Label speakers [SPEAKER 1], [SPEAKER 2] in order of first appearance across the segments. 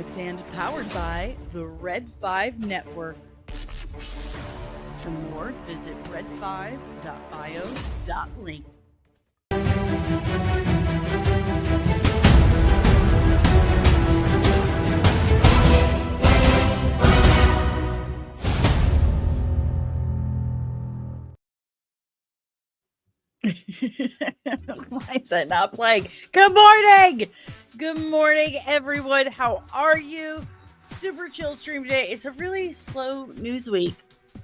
[SPEAKER 1] Comics and powered by the Red 5 Network. For more, visit red5.bio.link. Why is that not playing? Good morning! Good morning, everyone. How are you? Super chill stream today. It's a really slow news week,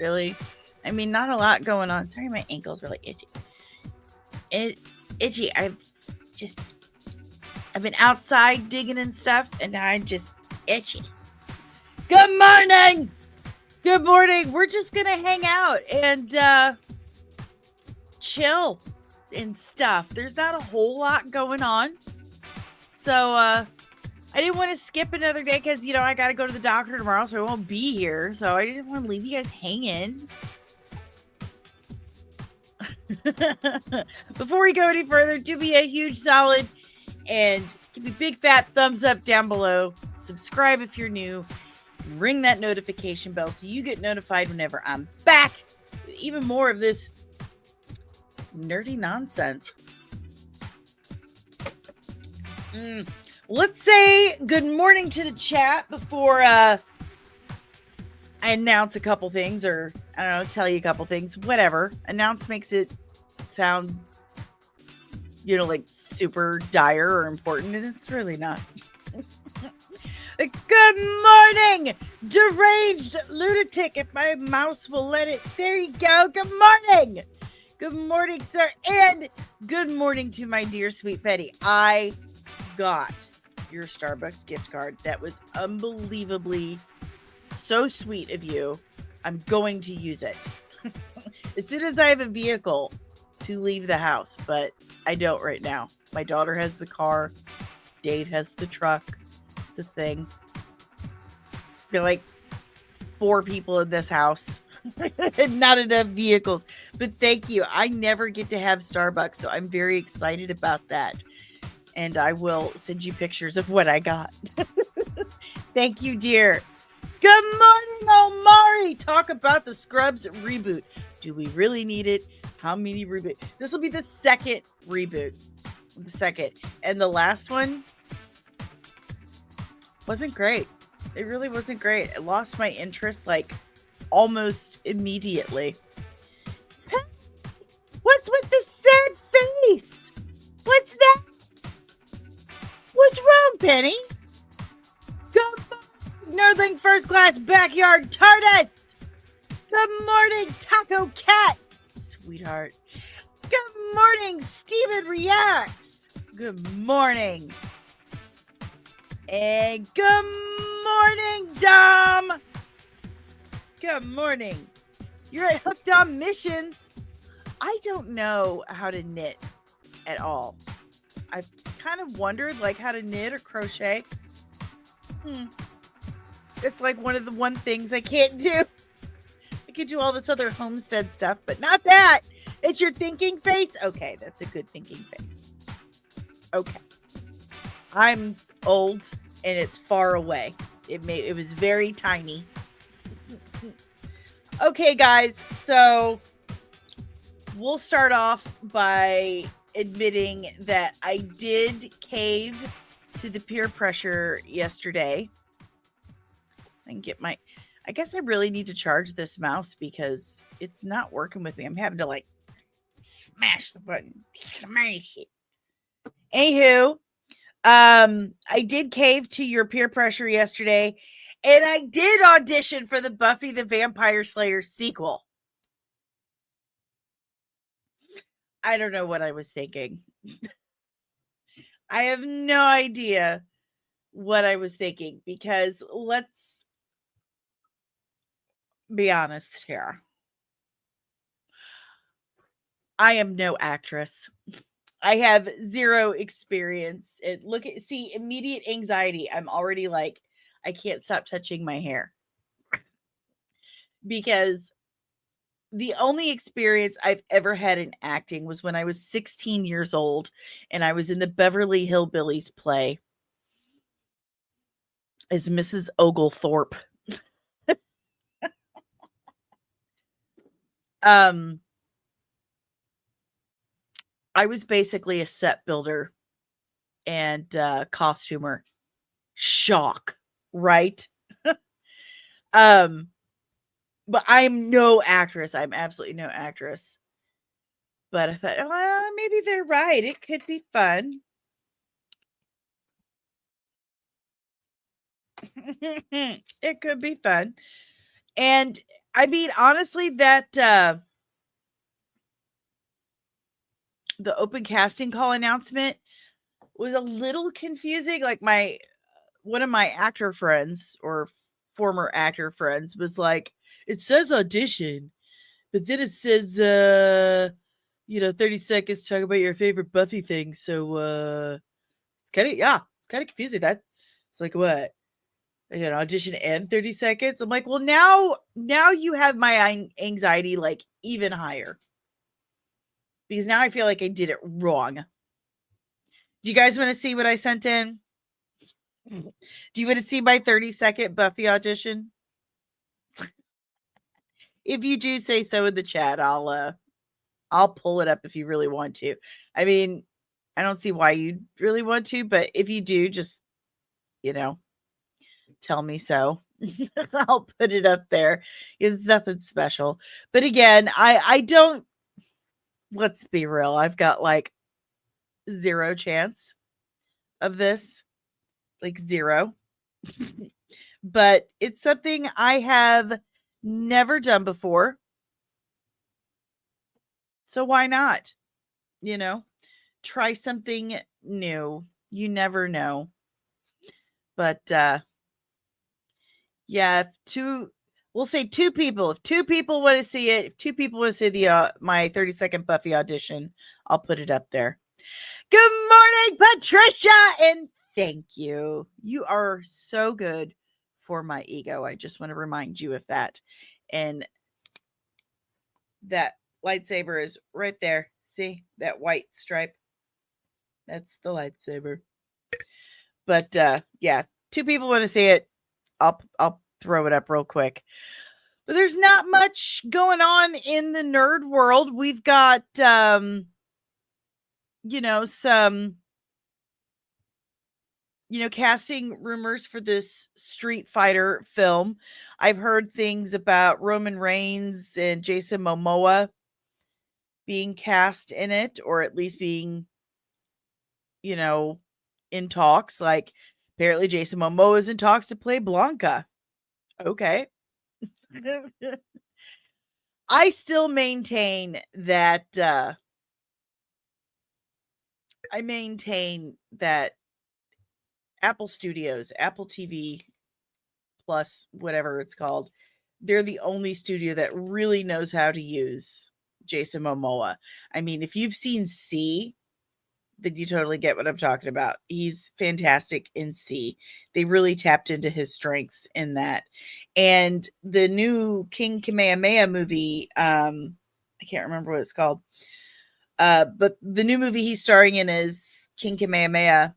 [SPEAKER 1] really. I mean, not a lot going on. Sorry, my ankle's really itchy. Itchy. I've been outside digging and stuff, and I'm just itchy. Good morning! Good morning. We're just going to hang out and chill and stuff. There's not a whole lot going on. So, I didn't want to skip another day because, I got to go to the doctor tomorrow, so I won't be here. So I didn't want to leave you guys hanging. Before we go any further, do me a huge solid and give me a big fat thumbs up down below. Subscribe if you're new. Ring that notification bell so you get notified whenever I'm back with even more of this nerdy nonsense. Let's say good morning to the chat before I announce a couple things, or I don't know, tell you a couple things, whatever. Announce makes it sound, like super dire or important, and it's really not. Good morning, deranged lunatic, if my mouse will let it. There you go. Good morning. Good morning, sir. And good morning to my dear sweet Betty. I got your Starbucks gift card. That was unbelievably so sweet of you. I'm going to use it as soon as I have a vehicle to leave the house, but I don't right now. My daughter has the car. Dave has the truck. It's a thing. There are like 4 people in this house. Not enough vehicles, but thank you. I never get to have Starbucks, so I'm very excited about that. And I will send you pictures of what I got. Thank you, dear. Good morning, Omari. Talk about the Scrubs reboot. Do we really need it? How many reboots? This will be the second reboot. The second. And the last one wasn't great. It really wasn't great. I lost my interest like almost immediately. What's with the sad face? What's that? What's wrong, Penny? Good morning, Nerdling First Class Backyard TARDIS. Good morning, Taco Cat, sweetheart. Good morning, Steven Reacts. Good morning. And good morning, Dom. Good morning. You're at Hooked on Missions. I don't know how to knit at all. I've kind of wondered how to knit or crochet. It's like one of the things I can't do. I can do all this other homestead stuff, but not that. It's your thinking face. Okay, that's a good thinking face. Okay. I'm old and it's far away. It was very tiny. Okay, guys, so we'll start off by admitting that I did cave to the peer pressure yesterday. I guess I really need to charge this mouse because it's not working with me. I'm having to smash the button. Smash it. Anywho, I did cave to your peer pressure yesterday, and I did audition for the Buffy the Vampire Slayer sequel. I don't know what I was thinking. I have no idea what I was thinking, because let's be honest here. I am no actress. I have zero experience. Immediate anxiety. I'm already I can't stop touching my hair. Because the only experience I've ever had in acting was when I was 16 years old and I was in the Beverly Hillbillies play. is Mrs. Oglethorpe. Um, I was basically a set builder and costumer. Shock, right? um, but I'm no actress. I'm absolutely no actress. But I thought, well, maybe they're right. It could be fun. It could be fun. And I mean, honestly, that the open casting call announcement was a little confusing. Like one of my actor friends or former actor friends was like, it says audition, but then it says 30 seconds talk about your favorite Buffy thing. So it's kind of confusing. That it's like what? Audition and 30 seconds. I'm like, well, now you have my anxiety like even higher. Because now I feel like I did it wrong. Do you guys want to see what I sent in? Do you want to see my 30-second Buffy audition? If you do, say so in the chat. I'll pull it up if you really want to. I mean, I don't see why you really want to, but if you do, just tell me so. I'll put it up there. It's nothing special. But again, I don't, let's be real. I've got like zero chance of this. Like zero. But it's something I have never done before. So why not? Try something new. You never know. But yeah, we'll say two people. If two people want to see it, if two people want to see the my 30-second Buffy audition, I'll put it up there. Good morning, Patricia, and thank you. You are so good for my ego. I just want to remind you of that. And that lightsaber is right there. See that white stripe? That's the lightsaber. But yeah, two people want to see it. I'll throw it up real quick. But there's not much going on in the nerd world. We've got some casting rumors for this Street Fighter film. I've heard things about Roman Reigns and Jason Momoa being cast in it, or at least being, in talks. Like, apparently Jason Momoa is in talks to play Blanca. Okay. I still maintain that Apple Studios, Apple TV Plus, whatever it's called, they're the only studio that really knows how to use Jason Momoa. I mean, if you've seen C, then you totally get what I'm talking about. He's fantastic in C. They really tapped into his strengths in that. And the new King Kamehameha movie, I can't remember what it's called. But the new movie he's starring in is King Kamehameha,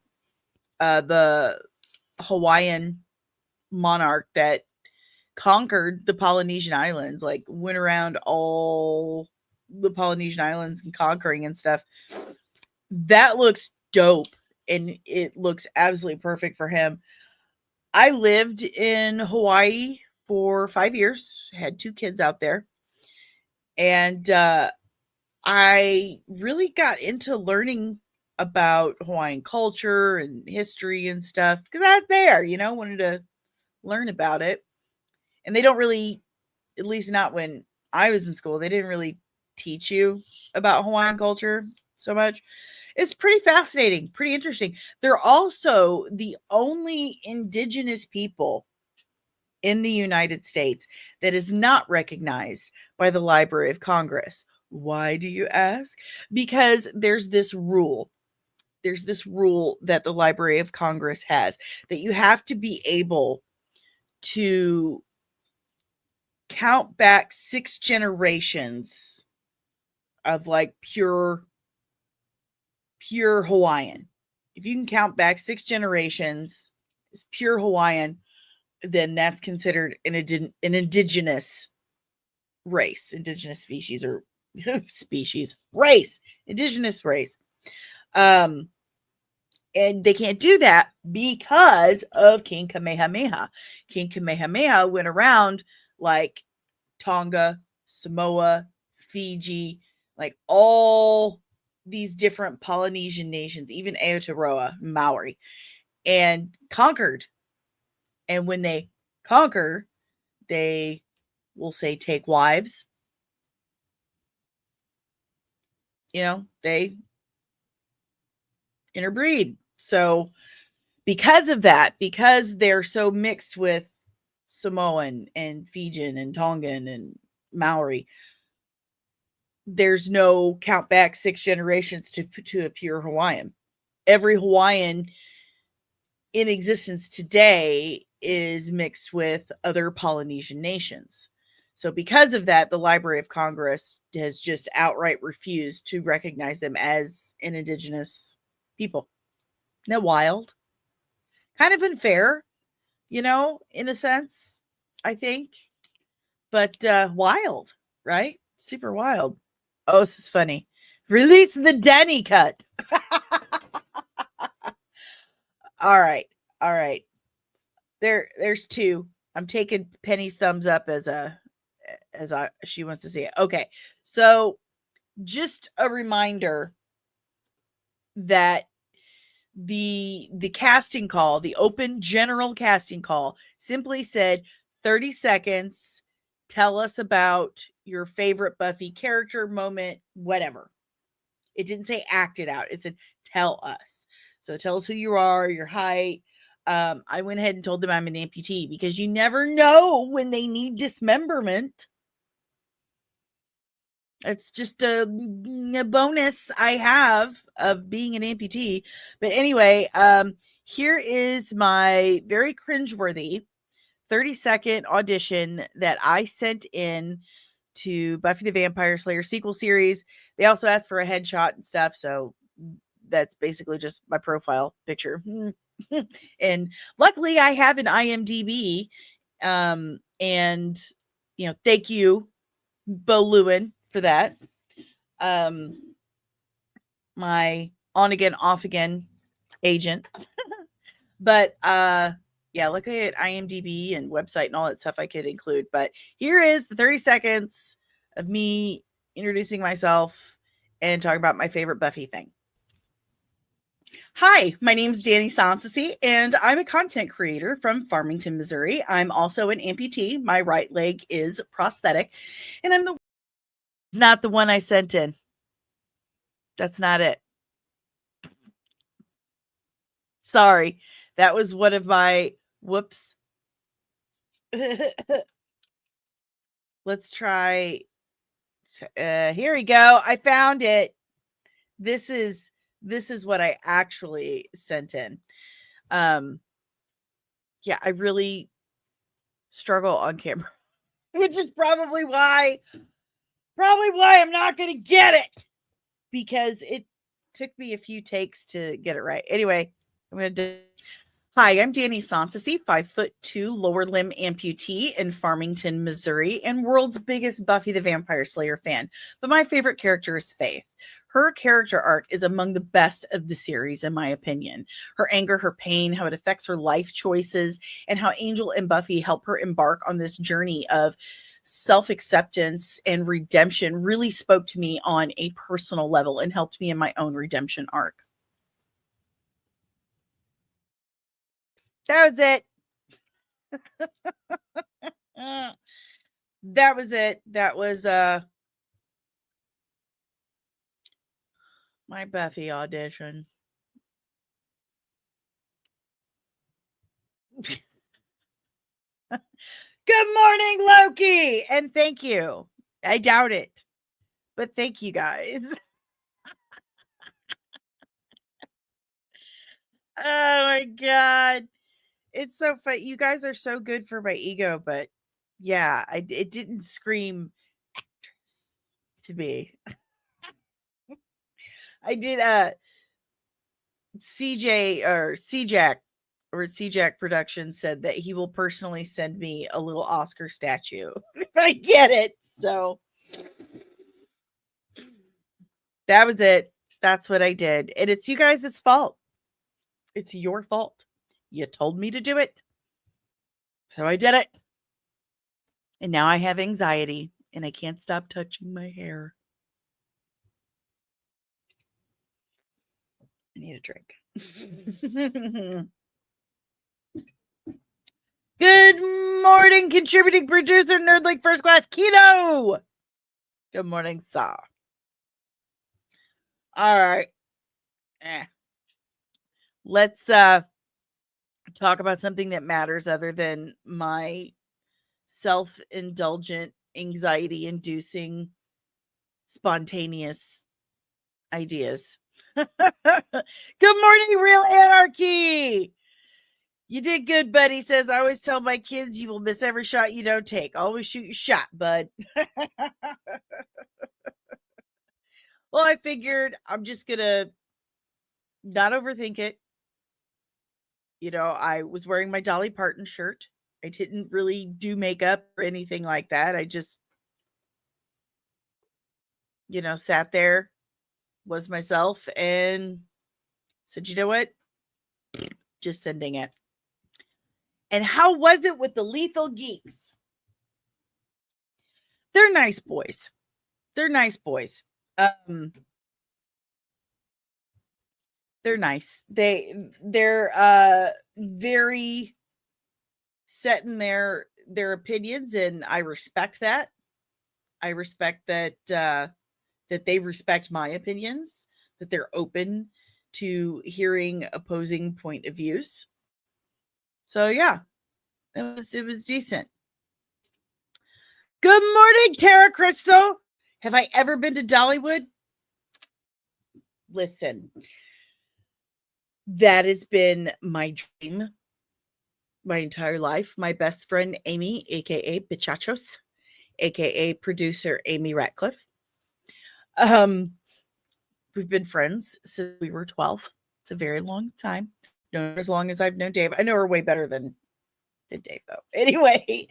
[SPEAKER 1] the Hawaiian monarch that conquered the Polynesian islands, like went around all the Polynesian islands and conquering and stuff. That looks dope, and it looks absolutely perfect for him. I lived in Hawaii for 5 years, had 2 kids out there, and I really got into learning about Hawaiian culture and history and stuff because I was there, wanted to learn about it. And they don't really, at least not when I was in school, they didn't really teach you about Hawaiian culture so much. It's pretty fascinating, pretty interesting. They're also the only indigenous people in the United States that is not recognized by the Library of Congress. Why do you ask? Because there's this rule. There's this rule that the Library of Congress has that you have to be able to count back 6 generations of like pure Hawaiian. If you can count back 6 generations, it's pure Hawaiian, then that's considered an indigenous race, indigenous species, or indigenous race. Um, and they can't do that because of King Kamehameha. King Kamehameha went around like Tonga, Samoa, Fiji, like all these different Polynesian nations, even Aotearoa, Maori, and conquered. And when they conquer, they will say take wives. They interbreed. So because of that, because they're so mixed with Samoan and Fijian and Tongan and Maori, there's no count back 6 generations to a pure Hawaiian. Every Hawaiian in existence today is mixed with other Polynesian nations. So because of that, the Library of Congress has just outright refused to recognize them as an indigenous people. Isn't that wild? Kind of unfair, in a sense, I think. But wild, right? Super wild. Oh, this is funny. Release the Denny cut. All right. All right. There's 2. I'm taking Penny's thumbs up as she wants to see it. Okay. So just a reminder that the casting call, the open general casting call, simply said 30 seconds. Tell us about your favorite Buffy character, moment, whatever. It didn't say act it out. It said tell us. So tell us who you are, your height. I went ahead and told them I'm an amputee because you never know when they need dismemberment. It's just a bonus I have of being an amputee. But anyway, here is my very cringeworthy 30-second audition that I sent in to Buffy the Vampire Slayer sequel series. They also asked for a headshot and stuff, so that's basically just my profile picture. And luckily I have an IMDb. And thank you, Bo Lewin, for that. My on again, off again agent. But yeah, look at IMDb and website and all that stuff I could include. But here is the 30 seconds of me introducing myself and talking about my favorite Buffy thing. Hi, my name is DanielleSoncasie, and I'm a content creator from Farmington, Missouri. I'm also an amputee. My right leg is prosthetic, and I'm not the one I sent in. That's not it. Sorry. That was one of my whoops. Let's try. Here we go. I found it. This is what I actually sent in. Yeah, I really struggle on camera, which is probably why I'm not going to get it, because it took me a few takes to get it right. Anyway, I'm going to do. Hi, I'm DanielleSoncasie, 5'2" lower limb amputee in Farmington, Missouri, and world's biggest Buffy the Vampire Slayer fan. But my favorite character is Faith. Her character arc is among the best of the series, in my opinion. Her anger, her pain, how it affects her life choices, and how Angel and Buffy help her embark on this journey of self-acceptance and redemption really spoke to me on a personal level and helped me in my own redemption arc. That was it. That was it. That was my Buffy audition. Good morning, Loki, and thank you. I doubt it, but thank you guys. Oh my god, it's so fun. You guys are so good for my ego, but yeah, it didn't scream actress to me. I did CJ or CJack or at CJack Productions said that he will personally send me a little Oscar statue if I get it. So that was it. That's what I did. And it's you guys' fault. It's your fault. You told me to do it. So I did it. And now I have anxiety and I can't stop touching my hair. I need a drink. Good morning, contributing producer, Nerd Like First Class Keto. Good morning, Saw. All right. Let's talk about something that matters other than my self-indulgent, anxiety-inducing, spontaneous ideas. Good morning, Real Anarchy. You did good, buddy. Says, I always tell my kids you will miss every shot you don't take. Always shoot your shot, bud. Well, I figured I'm just going to not overthink it. You know, I was wearing my Dolly Parton shirt. I didn't really do makeup or anything like that. I just, sat there, was myself, and said, you know what? Just sending it. And how was it with the Lethal Geeks? They're nice boys. They're nice boys. They're nice. They're very set in their opinions, and I respect that. I respect that that they respect my opinions, that they're open to hearing opposing point of views. So yeah, it was decent. Good morning, Tara Crystal. Have I ever been to Dollywood? Listen, that has been my dream my entire life. My best friend, Amy, aka Bichachos, aka producer Amy Ratcliffe. We've been friends since we were 12. It's a very long time. Known her as long as I've known Dave. I know her way better than Dave, though. Anyway,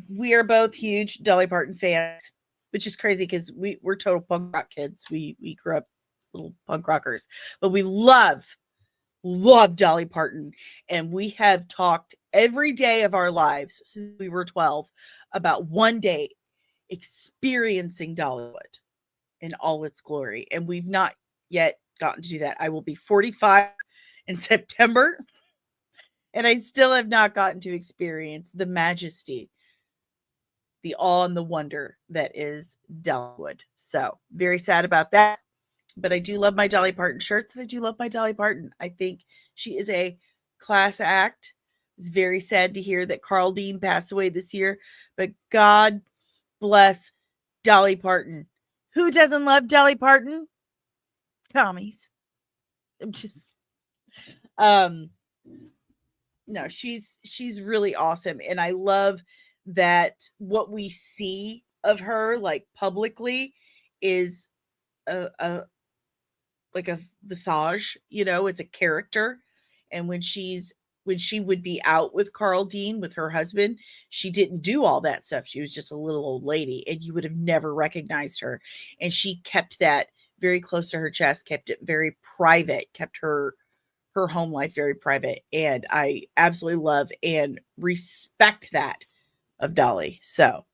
[SPEAKER 1] we are both huge Dolly Parton fans, which is crazy because we're total punk rock kids. We grew up little punk rockers, but we love Dolly Parton, and we have talked every day of our lives since we were 12 about one day experiencing Dollywood in all its glory, and we've not yet gotten to do that. I will be 45 in September, and I still have not gotten to experience the majesty, the awe, and the wonder that is Dollywood. So very sad about that. But I do love my Dolly Parton shirts, and I do love my Dolly Parton. I think she is a class act. It's very sad to hear that Carl Dean passed away this year, but God bless Dolly Parton. Who doesn't love Dolly Parton? Commies. I'm just no, she's really awesome, and I love that what we see of her like publicly is a like a visage, it's a character. And when she would be out with Carl Dean, with her husband, she didn't do all that stuff. She was just a little old lady, and you would have never recognized her. And she kept that very close to her chest, kept it very private, kept her home life very private. And I absolutely love and respect that of Dolly. So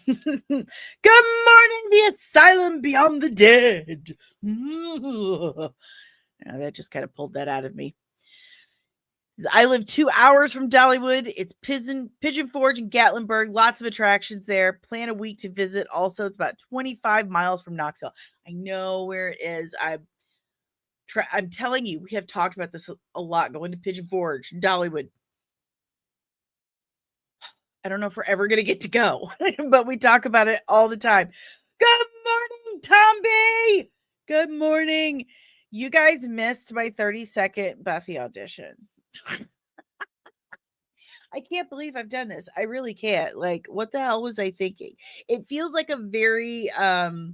[SPEAKER 1] good morning, the asylum beyond the dead. That just kind of pulled that out of me. I live 2 hours from Dollywood. It's Pigeon Forge and Gatlinburg. Lots of attractions there. Plan a week to visit. Also, it's about 25 miles from Knoxville. I know where it is. I'm telling you, we have talked about this a lot. Going to Pigeon Forge, Dollywood. I don't know if we're ever going to get to go, but we talk about it all the time. Good morning, Tom B. Good morning. You guys missed my 30-second Buffy audition. I can't believe I've done this. I really can't. Like, what the hell was I thinking? It feels like a very, to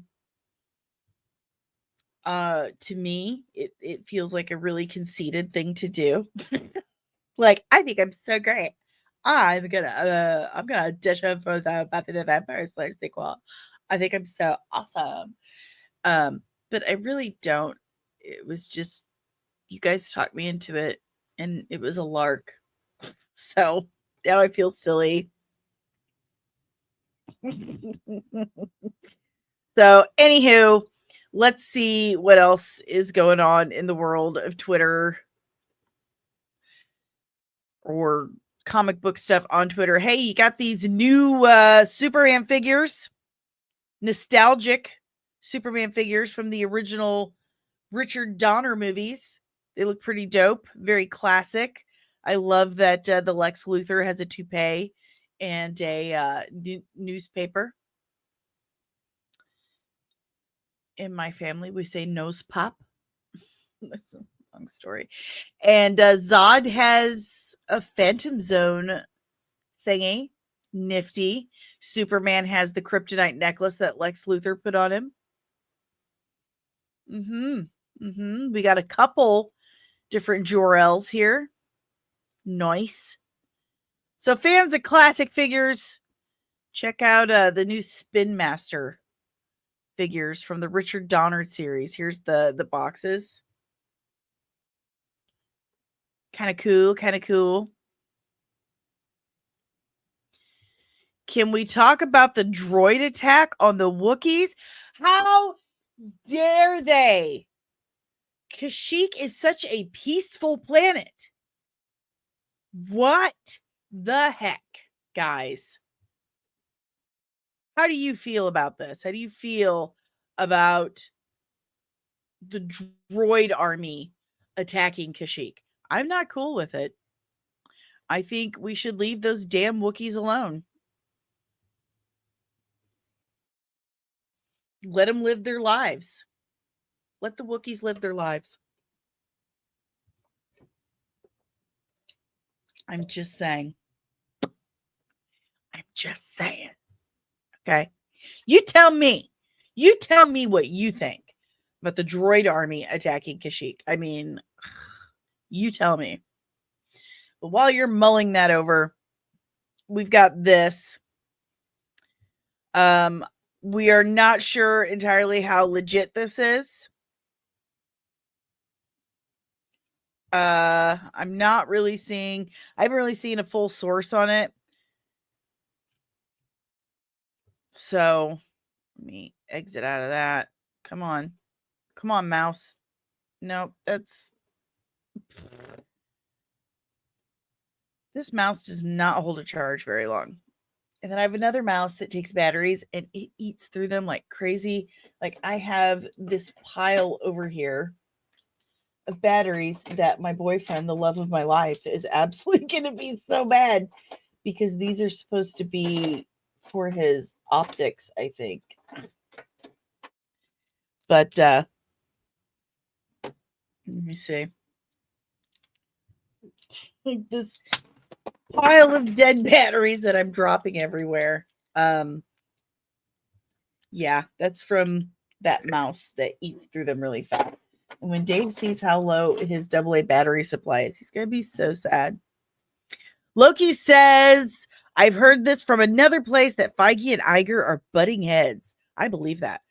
[SPEAKER 1] me, it feels like a really conceited thing to do. Like, I think I'm so great. I'm gonna audition for the Buffy the Vampire Slayer sequel. I think I'm so awesome. But I really don't. It was just you guys talked me into it, and it was a lark. So now I feel silly. So, anywho, let's see what else is going on in the world of Twitter or comic book stuff on Twitter. Hey, you got these new Superman figures, nostalgic Superman figures from the original Richard Donner movies. They look pretty dope, very classic. I love that the Lex Luthor has a toupee and a newspaper. In my family, we say nose pop. That's a long story. And Zod has a Phantom Zone thingy. Nifty. Superman has the kryptonite necklace that Lex Luthor put on him. We got a couple different Jor-Els here. Nice. So fans of classic figures, check out the new Spin Master figures from the Richard Donner series. Here's the boxes. Kind of cool, kind of cool. Can we talk about the droid attack on the Wookiees? How dare they? Kashyyyk is such a peaceful planet. What the heck, guys? How do you feel about this? How do you feel about the droid army attacking Kashyyyk? I'm not cool with it. I think we should leave those damn Wookiees alone. Let them live their lives. Let the Wookiees live their lives. I'm just saying. I'm just saying. Okay. You tell me. You tell me what you think about the droid army attacking Kashyyyk. I mean, you tell me. But while you're mulling that over, we've got this. We are not sure entirely how legit this is. I'm not really seeing, I haven't really seen a full source on it. So let me exit out of that. Come on. Come on, mouse. Nope, that's. This mouse does not hold a charge very long. And then I have another mouse that takes batteries and it eats through them like crazy. Like I have this pile over here of batteries that my boyfriend, the love of my life, is absolutely going to be so bad because these are supposed to be for his optics, I think. But let me see. This pile of dead batteries that I'm dropping everywhere. Yeah, that's from that mouse that eats through them really fast. And when Dave sees how low his AA battery supply is, he's going to be so sad. Loki says, I've heard this from another place that Feige and Iger are butting heads. I believe that.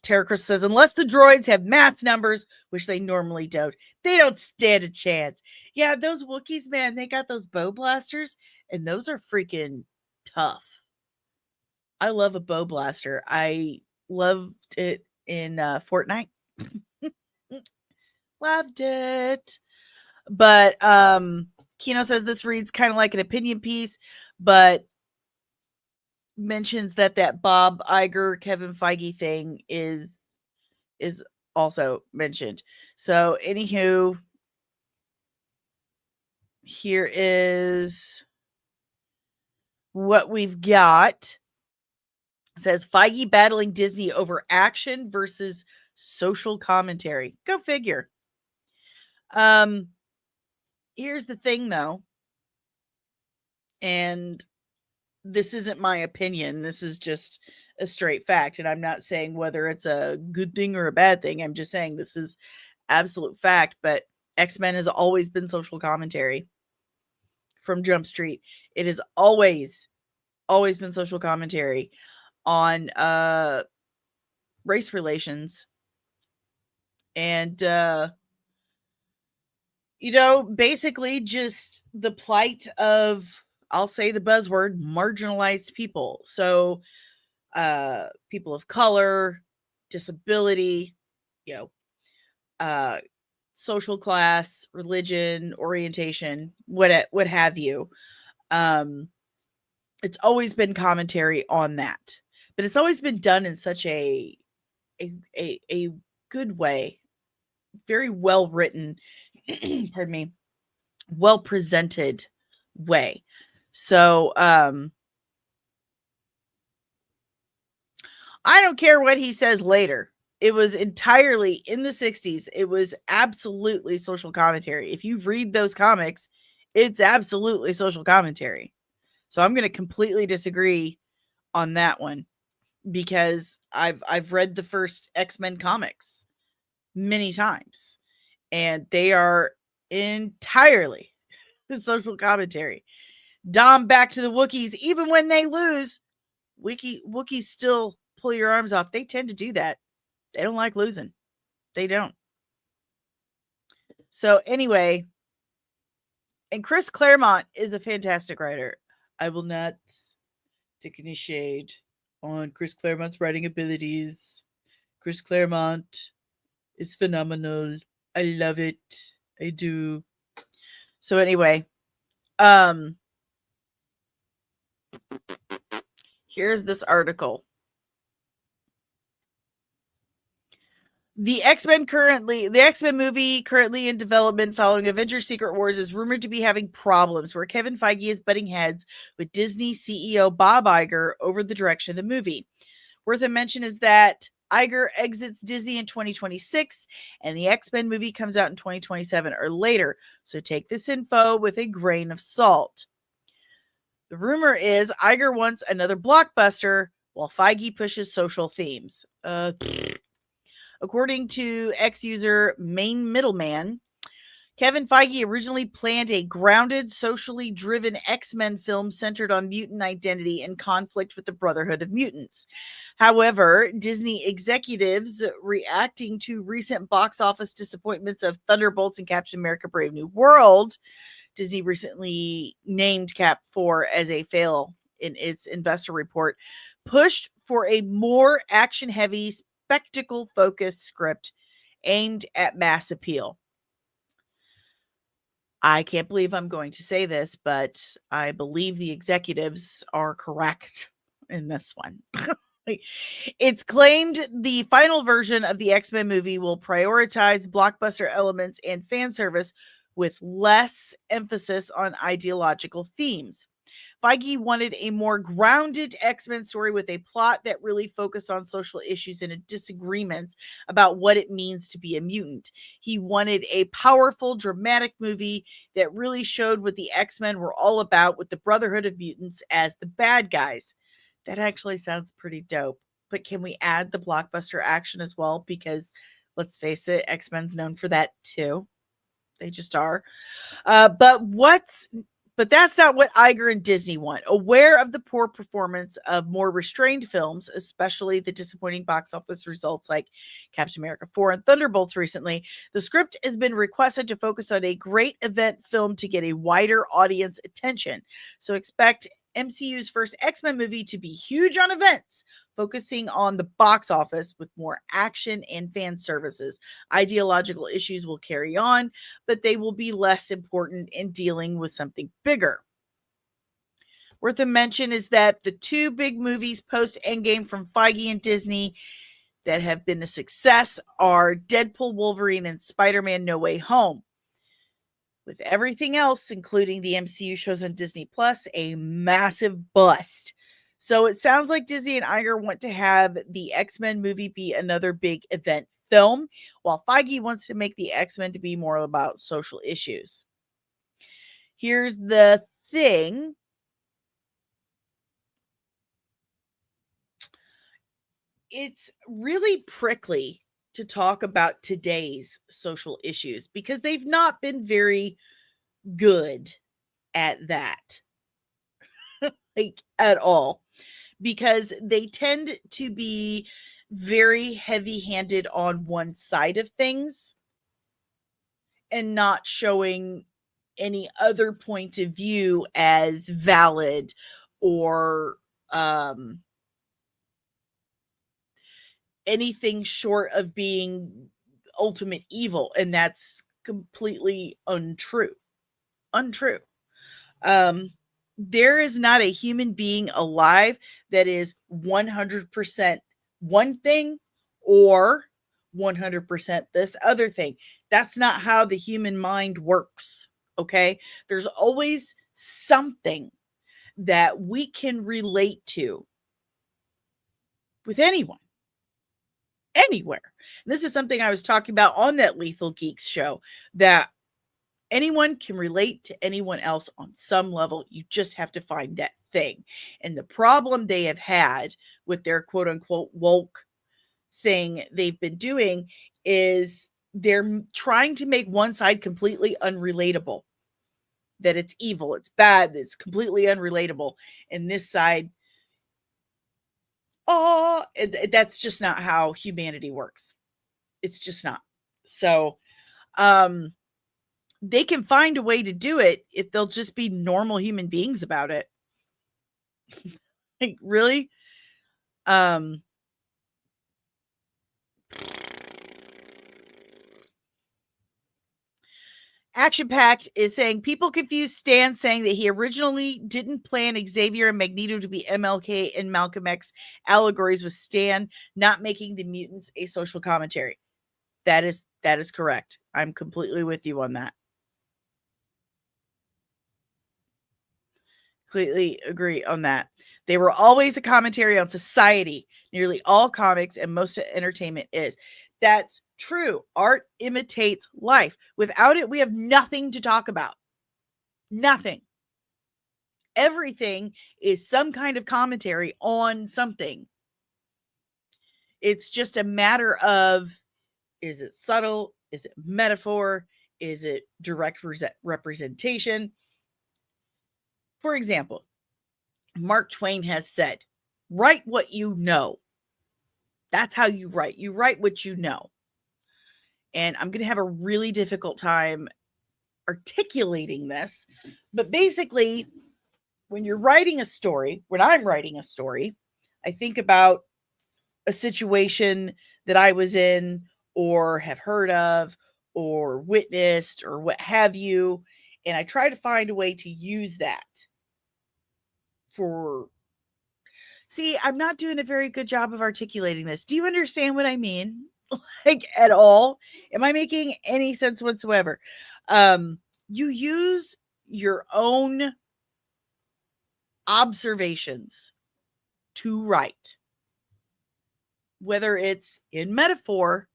[SPEAKER 1] Terracris says, unless the droids have mass numbers, which they normally don't, they don't stand a chance. Yeah, those Wookiees, man, they got those bow blasters, and those are freaking tough. I love a bow blaster. I loved it in Fortnite. Loved it. But Kino says this reads kind of like an opinion piece, but mentions that Bob Iger, Kevin Feige thing is also mentioned. So anywho, here is what we've got. It says Feige battling Disney over action versus social commentary. Go figure. Here's the thing though, and this isn't my opinion. This is just a straight fact. And I'm not saying whether it's a good thing or a bad thing. I'm just saying this is absolute fact. But X-Men has always been social commentary from Jump Street. It has always been social commentary on race relations and basically just the plight of, I'll say the buzzword, marginalized people. So people of color, disability, you know, social class, religion, orientation, what have you. It's always been commentary on that, but it's always been done in such a good way, very well written, pardon me, well presented way. So I don't care what he says later. It was entirely in the 60s. It was absolutely social commentary. If you read those comics, it's absolutely social commentary. So I'm going to completely disagree on that one because I've read the first X-Men comics many times and they are entirely social commentary. Dom back to the Wookiees. Even when they lose, Wookiees still pull your arms off. They tend to do that. They don't like losing. They don't. So anyway, and Chris Claremont is a fantastic writer. I will not take any shade on Chris Claremont's writing abilities. Chris Claremont is phenomenal. I love it. I do. So anyway, here's this article. The X-Men movie currently in development following Avengers Secret Wars is rumored to be having problems where Kevin Feige is butting heads with Disney CEO Bob Iger over the direction of the movie. Worth a mention is that Iger exits Disney in 2026 and the X-Men movie comes out in 2027 or later. So take this info with a grain of salt. The rumor is Iger wants another blockbuster while Feige pushes social themes. According to X-user Main Middleman, Kevin Feige originally planned a grounded, socially driven X-Men film centered on mutant identity and conflict with the Brotherhood of Mutants. However, Disney executives reacting to recent box office disappointments of Thunderbolts and Captain America Brave New World, Disney recently named Cap 4 as a fail in its investor report, pushed for a more action-heavy, spectacle-focused script aimed at mass appeal. I can't believe I'm going to say this, but I believe the executives are correct in this one. It's claimed the final version of the X-Men movie will prioritize blockbuster elements and fan service with less emphasis on ideological themes. Feige wanted a more grounded X-Men story with a plot that really focused on social issues and a disagreement about what it means to be a mutant. He wanted a powerful, dramatic movie that really showed what the X-Men were all about, with the Brotherhood of Mutants as the bad guys. That actually sounds pretty dope. But can we add the blockbuster action as well? Because let's face it, X-Men's known for that too. They just are. But that's not what Iger and Disney want. Aware of the poor performance of more restrained films, especially the disappointing box office results like Captain America 4 and Thunderbolts recently, the script has been requested to focus on a great event film to get a wider audience attention. So expect MCU's first X-Men movie to be huge on events, focusing on the box office with more action and fan services. Ideological issues will carry on, but they will be less important in dealing with something bigger. Worth a mention is that the two big movies post Endgame from Feige and Disney that have been a success are Deadpool, Wolverine, and Spider-Man No Way Home. With everything else, including the MCU shows on Disney Plus, a massive bust. So it sounds like Disney and Iger want to have the X-Men movie be another big event film, while Feige wants to make the X-Men to be more about social issues. Here's the thing. It's really prickly to talk about today's social issues because they've not been very good at that, like at all, because they tend to be very heavy handed on one side of things and not showing any other point of view as valid or um, anything short of being ultimate evil. And that's completely untrue. Untrue. Um, there is not a human being alive that is 100% one thing or 100% this other thing. That's not how the human mind works. Okay. There's always something that we can relate to with anyone, anywhere. And this is something I was talking about on that Lethal Geeks show, that anyone can relate to anyone else on some level. You just have to find that thing. And the problem they have had with their quote unquote woke thing they've been doing is they're trying to make one side completely unrelatable, that it's evil, it's bad, it's completely unrelatable. And this side, oh, that's just not how humanity works. It's just not. So, they can find a way to do it if they'll just be normal human beings about it. Like, really? Um, Action Packed is saying people confuse Stan saying that he originally didn't plan Xavier and Magneto to be MLK and Malcolm X allegories with Stan not making the mutants a social commentary. That is correct. I'm completely with you on that. Completely agree on that. They were always a commentary on society. Nearly all comics and most entertainment is. That's true. Art imitates life. Without it, we have nothing to talk about. Nothing. Everything is some kind of commentary on something. It's just a matter of, is it subtle? Is it metaphor? Is it direct representation? For example, Mark Twain has said, write what you know. That's how you write. You write what you know. And I'm going to have a really difficult time articulating this. But basically, when you're writing a story, when I'm writing a story, I think about a situation that I was in or have heard of or witnessed or what have you. And I try to find a way to use that for. See, I'm not doing a very good job of articulating this. Do you understand what I mean? Like, at all? Am I making any sense whatsoever? You use your own observations to write, whether it's in metaphor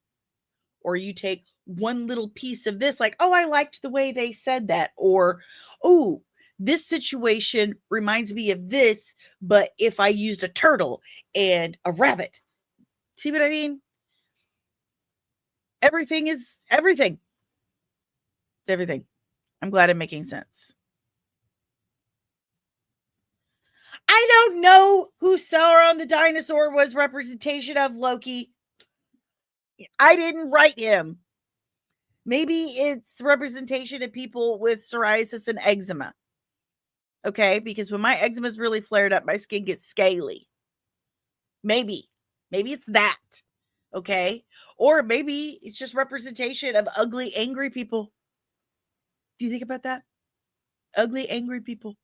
[SPEAKER 1] or you take one little piece of this, like, oh, I liked the way they said that, or, oh, this situation reminds me of this, but if I used a turtle and a rabbit. See what I mean? Everything is everything. Everything. I'm glad I'm making sense. I don't know who Sauron the dinosaur was representation of, Loki. I didn't write him. Maybe it's representation of people with psoriasis and eczema. Okay, because when my eczema is really flared up, my skin gets scaly. Maybe it's that. Okay, or maybe it's just representation of ugly, angry people. Do you think about that? Ugly, angry people.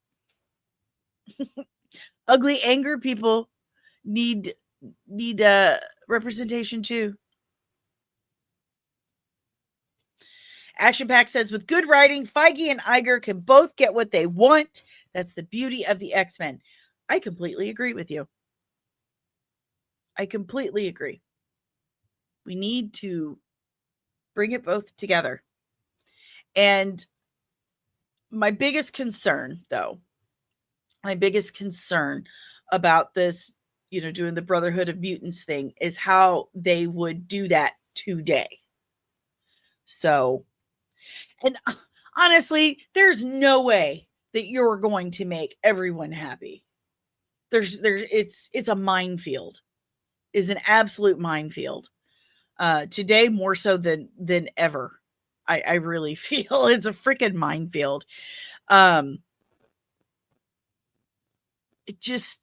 [SPEAKER 1] Ugly, angry people need representation too. Action Pack says, with good writing, Feige and Iger can both get what they want. That's the beauty of the X-Men. I completely agree with you. I completely agree. We need to bring it both together. And my biggest concern, though, about this, doing the Brotherhood of Mutants thing is how they would do that today. So, and honestly, there's no way that you're going to make everyone happy. It's a minefield. Is an absolute minefield. Today more so than ever. I really feel it's a freaking minefield. It just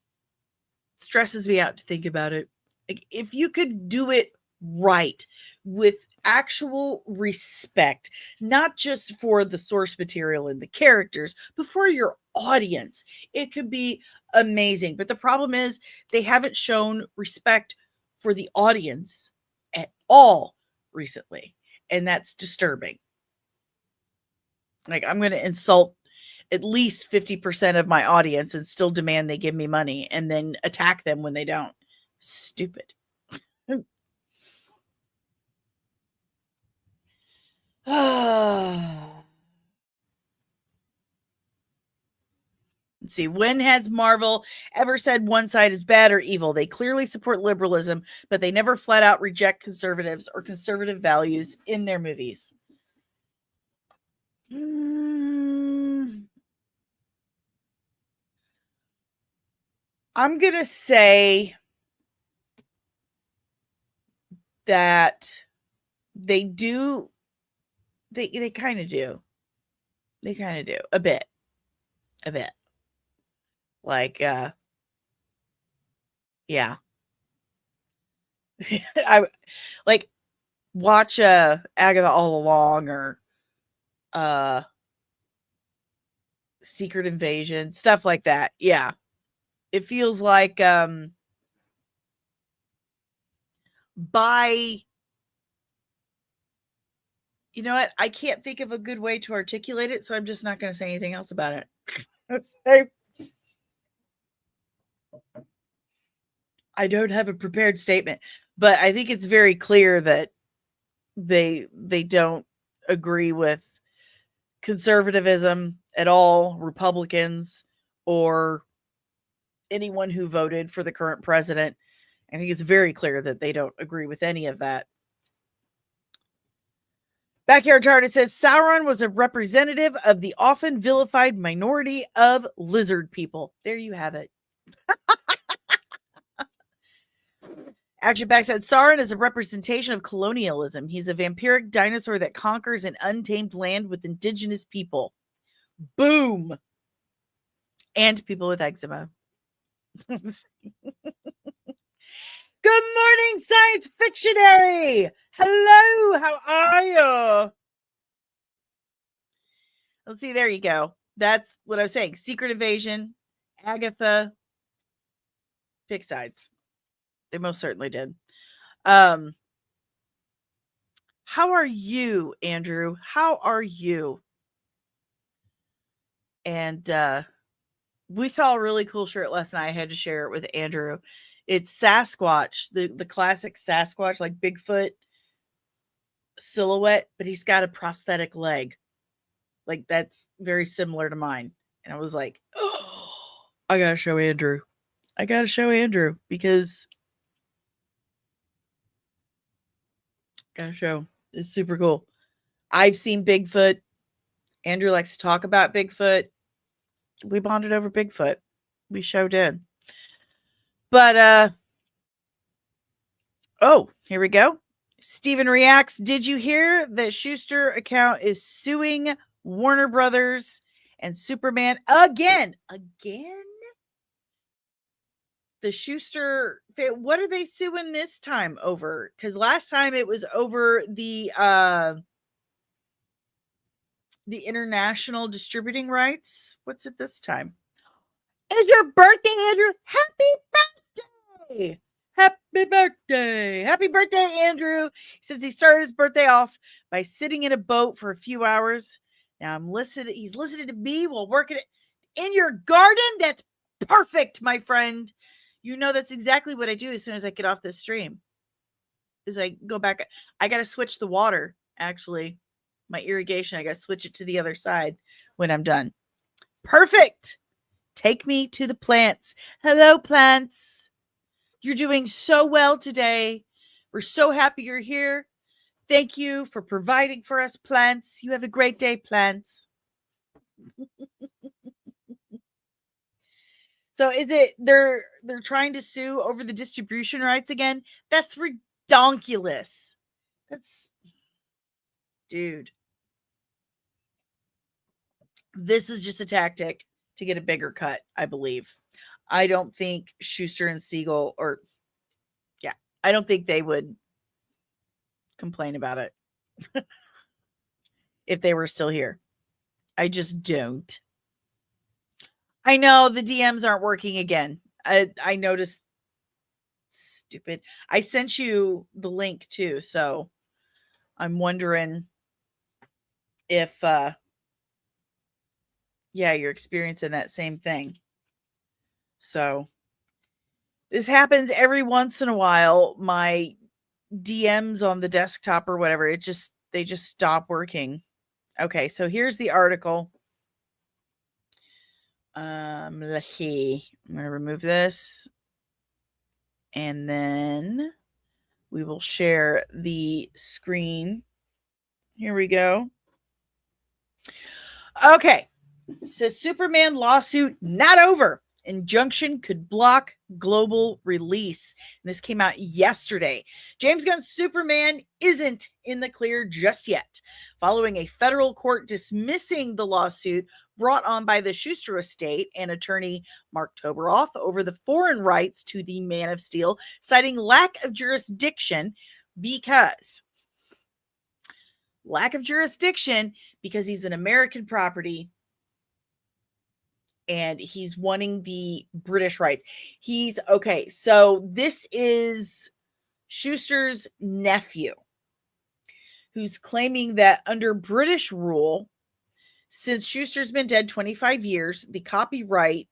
[SPEAKER 1] stresses me out to think about it. Like, if you could do it right with actual respect, not just for the source material and the characters, but for your audience, it could be amazing. But the problem is they haven't shown respect for the audience at all recently, and that's disturbing. Like, I'm going to insult at least 50% of my audience and still demand they give me money and then attack them when they don't. Stupid. Let's see. When has Marvel ever said one side is bad or evil? They clearly support liberalism, but they never flat out reject conservatives or conservative values in their movies. I'm going to say that they do. They kind of do. They kind of do. A bit. Like, yeah. I like watch Agatha All Along or Secret Invasion, stuff like that. Yeah. It feels like by you know what? I can't think of a good way to articulate it, so I'm just not going to say anything else about it. I don't have a prepared statement, but I think it's very clear that they don't agree with conservatism at all, Republicans, or anyone who voted for the current president. I think it's very clear that they don't agree with any of that. Backyard Chart, says Sauron was a representative of the often vilified minority of lizard people. There you have it. Action Back said Sauron is a representation of colonialism. He's a vampiric dinosaur that conquers an untamed land with indigenous people. Boom. And people with eczema. Good morning, Science Fictionary. Hello, how are you? Let's see, there you go. That's what I was saying. Secret Invasion, Agatha, pick sides. They most certainly did. How are you, Andrew? How are you? And we saw a really cool shirt last night. I had to share it with Andrew. It's Sasquatch, the classic Sasquatch, like Bigfoot silhouette, but he's got a prosthetic leg. Like, that's very similar to mine. And I was like, oh, I gotta show Andrew. Because gotta show. It's super cool. I've seen Bigfoot. Andrew likes to talk about Bigfoot. We bonded over Bigfoot. We sure did. But oh, here we go. Steven reacts. Did you hear that Schuster account is suing Warner Brothers and Superman again? The Schuster, what are they suing this time over? Because last time it was over the international distributing rights. What's it this time? It's your birthday, Andrew. Happy birthday. Happy birthday, Andrew. He says he started his birthday off by sitting in a boat for a few hours. Now he's listening to me while working in your garden. That's perfect, my friend. You know that's exactly what I do as soon as I get off this stream. Is I go back. I got to switch the water, actually. My irrigation, I got to switch it to the other side when I'm done. Perfect. Take me to the plants. Hello, plants. You're doing so well today. We're so happy you're here. Thank you for providing for us, plants. You have a great day, plants. So is it they're trying to sue over the distribution rights again? That's redonkulous. That's dude. This is just a tactic to get a bigger cut, I believe. I don't think Schuster and Siegel I don't think they would complain about it if they were still here. I just don't. I know the DMs aren't working again. I noticed. Stupid. I sent you the link too, so I'm wondering if you're experiencing that same thing. So this happens every once in a while. My DMs on the desktop or whatever, they just stop working. Okay, so here's the article. Let's see. I'm going to remove this. And then we will share the screen. Here we go. Okay. It says Superman lawsuit not over. Injunction could block global release. And this came out yesterday. James Gunn's Superman isn't in the clear just yet, following a federal court dismissing the lawsuit brought on by the Schuster estate and attorney Mark Toberoff over the foreign rights to the Man of Steel, citing lack of jurisdiction because he's an American property and he's wanting the British rights. So this is Schuster's nephew who's claiming that under British rule, since Schuster's been dead 25 years, the copyright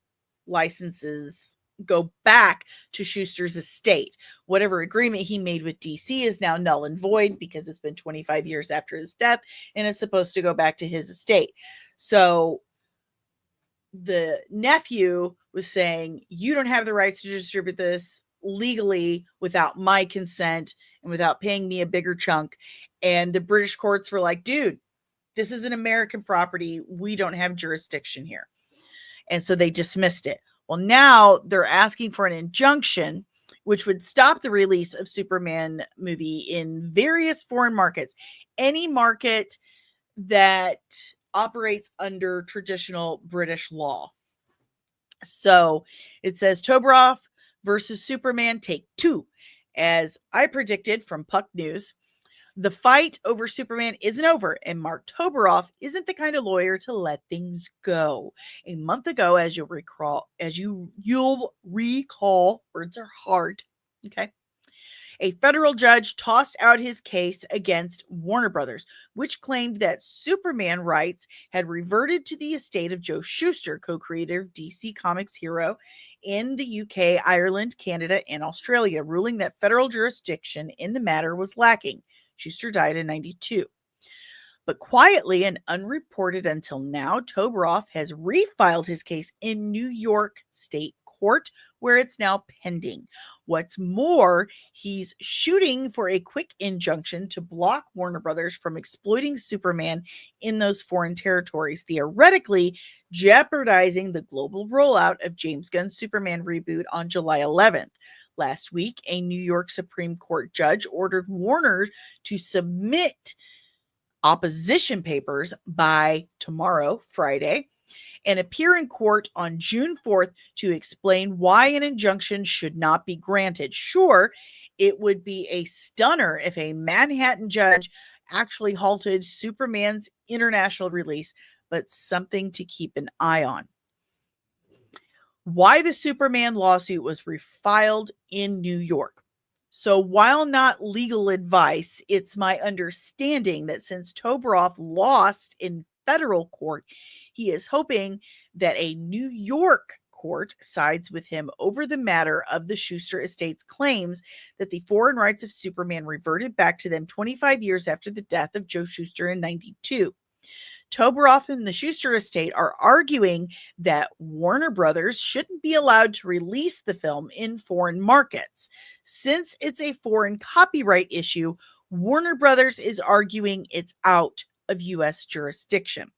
[SPEAKER 1] licenses go back to Schuster's estate. Whatever agreement he made with DC is now null and void because it's been 25 years after his death and it's supposed to go back to his estate. So the nephew was saying, you don't have the rights to distribute this legally without my consent and without paying me a bigger chunk. And the British courts were like, dude, this is an American property. We don't have jurisdiction here. And so they dismissed it. Well, now they're asking for an injunction, which would stop the release of Superman movie in various foreign markets. Any market that operates under traditional British law. So it says Toberoff versus Superman take 2. As I predicted from Puck News, the fight over Superman isn't over, and Mark Toberoff isn't the kind of lawyer to let things go. A month ago, as you'll recall, words are hard. Okay. A federal judge tossed out his case against Warner Brothers, which claimed that Superman rights had reverted to the estate of Joe Shuster, co-creator of DC Comics hero in the UK, Ireland, Canada, and Australia, ruling that federal jurisdiction in the matter was lacking. Shuster died in 1992. But quietly and unreported until now, Toberoff has refiled his case in New York State Court, where it's now pending. What's more, he's shooting for a quick injunction to block Warner Brothers from exploiting Superman in those foreign territories, theoretically jeopardizing the global rollout of James Gunn's Superman reboot on July 11th. Last week, a New York Supreme Court judge ordered Warner to submit opposition papers by tomorrow, Friday, and appear in court on June 4th to explain why an injunction should not be granted. Sure, it would be a stunner if a Manhattan judge actually halted Superman's international release, but something to keep an eye on. Why the Superman lawsuit was refiled in New York. So while not legal advice, it's my understanding that since Toberoff lost in federal court, he is hoping that a New York court sides with him over the matter of the Schuster estate's claims that the foreign rights of Superman reverted back to them 25 years after the death of Joe Shuster in 1992. Toberoff and the Schuster estate are arguing that Warner Brothers shouldn't be allowed to release the film in foreign markets. Since it's a foreign copyright issue, Warner Brothers is arguing it's out of U.S. jurisdiction.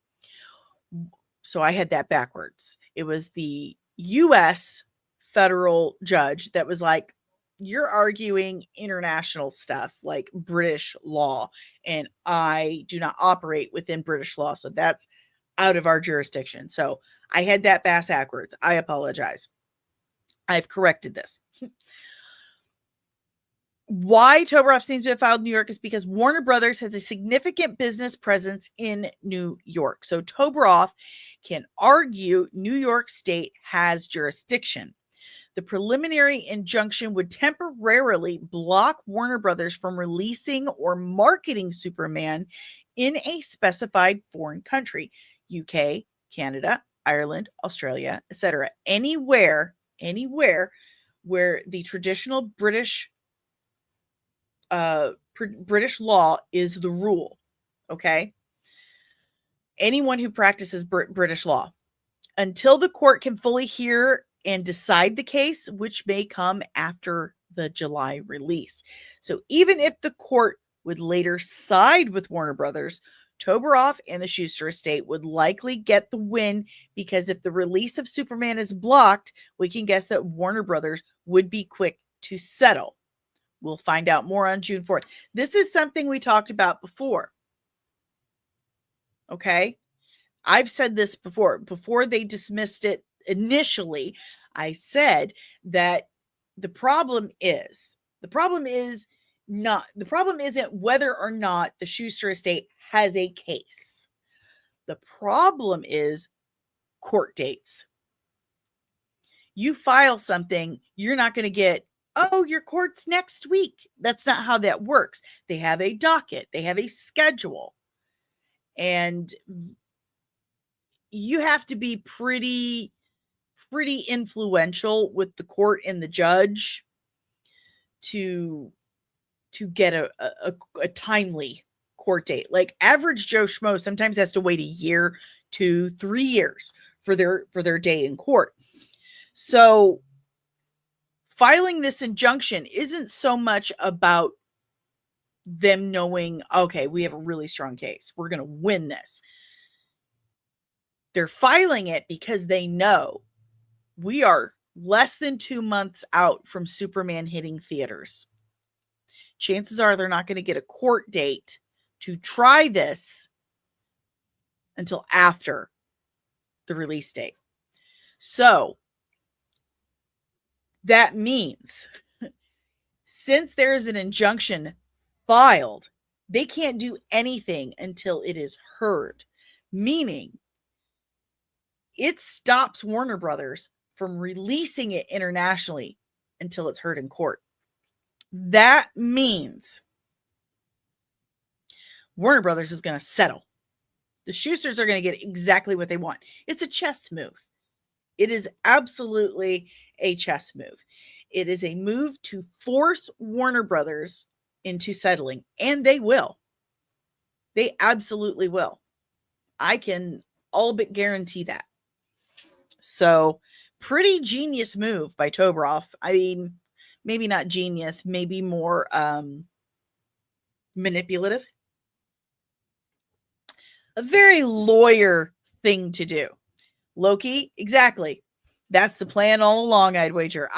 [SPEAKER 1] So I had that backwards. It was the U.S. federal judge that was like, you're arguing international stuff like British law, and I do not operate within British law. So that's out of our jurisdiction. So I had that backwards. I apologize. I've corrected this. Why Toberoff seems to have filed in New York is because Warner Brothers has a significant business presence in New York. So Toberoff can argue New York State has jurisdiction. The preliminary injunction would temporarily block Warner Brothers from releasing or marketing Superman in a specified foreign country, UK, Canada, Ireland, Australia, etc. Anywhere where the traditional British law is the rule. Okay. Anyone who practices British law, until the court can fully hear and decide the case, which may come after the July release. So even if the court would later side with Warner Brothers, Toberoff and the Schuster estate would likely get the win, because if the release of Superman is blocked, we can guess that Warner Brothers would be quick to settle. We'll find out more on June 4th. This is something we talked about before. Okay? I've said this before they dismissed it initially. I said that the problem isn't whether or not the Schuster estate has a case. The problem is court dates. You file something, you're not going to get, oh, your court's next week. That's not how that works. They have a docket, they have a schedule. And you have to be pretty influential with the court and the judge to get a timely court date. Like average Joe Schmo sometimes has to wait a year to 3 years for their day in court. So filing this injunction isn't so much about them knowing, okay, we have a really strong case, we're going to win this. They're filing it because they know we are less than 2 months out from Superman hitting theaters. Chances are they're not going to get a court date to try this until after the release date. So that means since there is an injunction filed, they can't do anything until it is heard, meaning it stops Warner Brothers from releasing it internationally until it's heard in court. That means Warner Brothers is going to settle. The Schusters are going to get exactly what they want. It's a chess move. It is absolutely a chess move. It is a move to force Warner Brothers into settling, and they will. They absolutely will. I can all but guarantee that. So, pretty genius move by Toberoff. I mean, maybe not genius, maybe more manipulative. A very lawyer thing to do. Loki, exactly. That's the plan all along, I'd wager.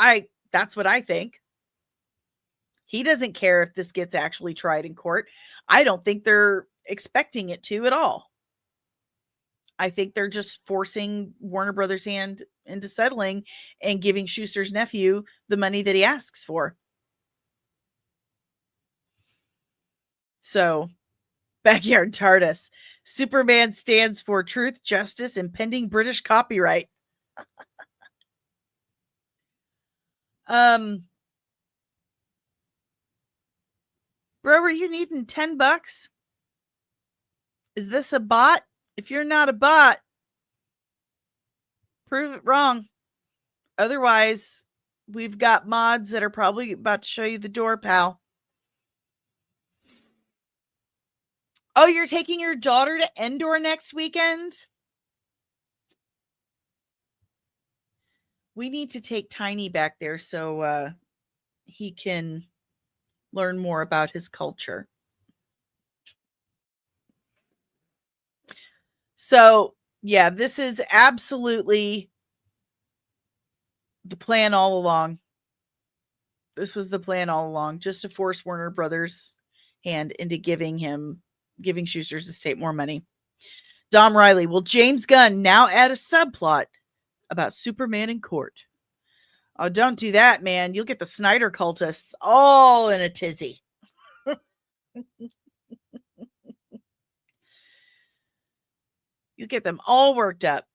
[SPEAKER 1] That's what I think. He doesn't care if this gets actually tried in court. I don't think they're expecting it to at all. I think they're just forcing Warner Brothers' hand into settling and giving Schuster's nephew the money that he asks for. So, Backyard TARDIS. Superman stands for truth, justice, and pending British copyright. Bro, are you needing $10? Is this a bot? If you're not a bot, prove it wrong. Otherwise, we've got mods that are probably about to show you the door, pal. Oh, you're taking your daughter to Endor next weekend? We need to take Tiny back there so he can learn more about his culture. So, yeah, this is absolutely the plan all along. This was the plan all along, just to force Warner Brothers' hand into giving Schuster's estate more money. Dom Riley, will James Gunn now add a subplot about Superman in court? Oh, don't do that, man. You'll get the Snyder cultists all in a tizzy. You get them all worked up.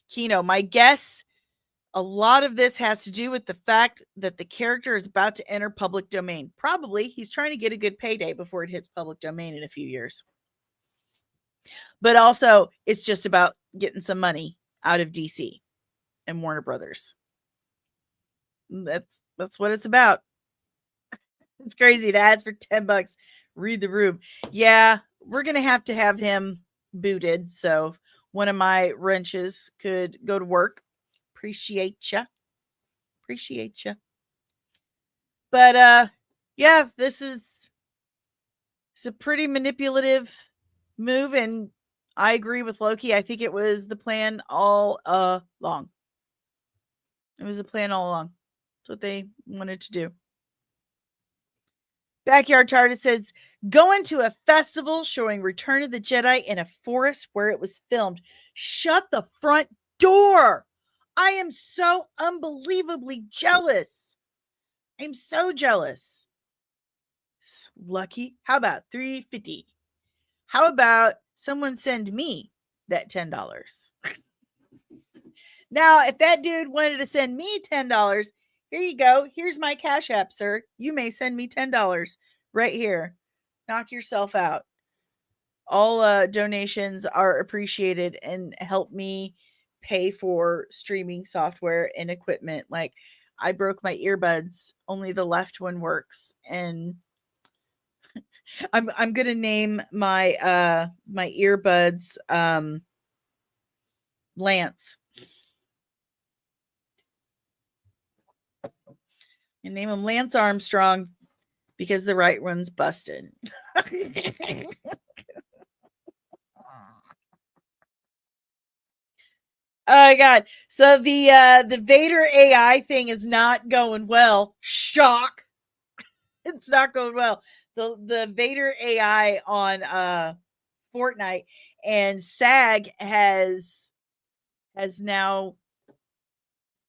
[SPEAKER 1] Kino, my guess, a lot of this has to do with the fact that the character is about to enter public domain. Probably he's trying to get a good payday before it hits public domain in a few years. But also, it's just about getting some money out of DC and Warner Brothers. That's what it's about. It's crazy to ask for $10. Read the room. Yeah, we're gonna have to have him booted. So one of my wrenches could go to work. Appreciate you. Appreciate you. But yeah, this is it's a pretty manipulative move, and I agree with Loki. I think it was the plan all along. It was a plan all along. That's what they wanted to do. Backyard TARDIS says, going to a festival showing Return of the Jedi in a forest where it was filmed. Shut the front door. I am so unbelievably jealous. I'm so jealous. Lucky. How about $3.50? How about someone send me that $10? Now, if that dude wanted to send me $10, here you go. Here's my Cash App, sir. You may send me $10 right here. Knock yourself out. All donations are appreciated and help me pay for streaming software and equipment. Like, I broke my earbuds. Only the left one works, and I'm gonna name my earbuds Lance. And name him Lance Armstrong because the right one's busted. Oh my god. So the Vader AI thing is not going well. Shock. It's not going well. The Vader AI on Fortnite, and SAG has now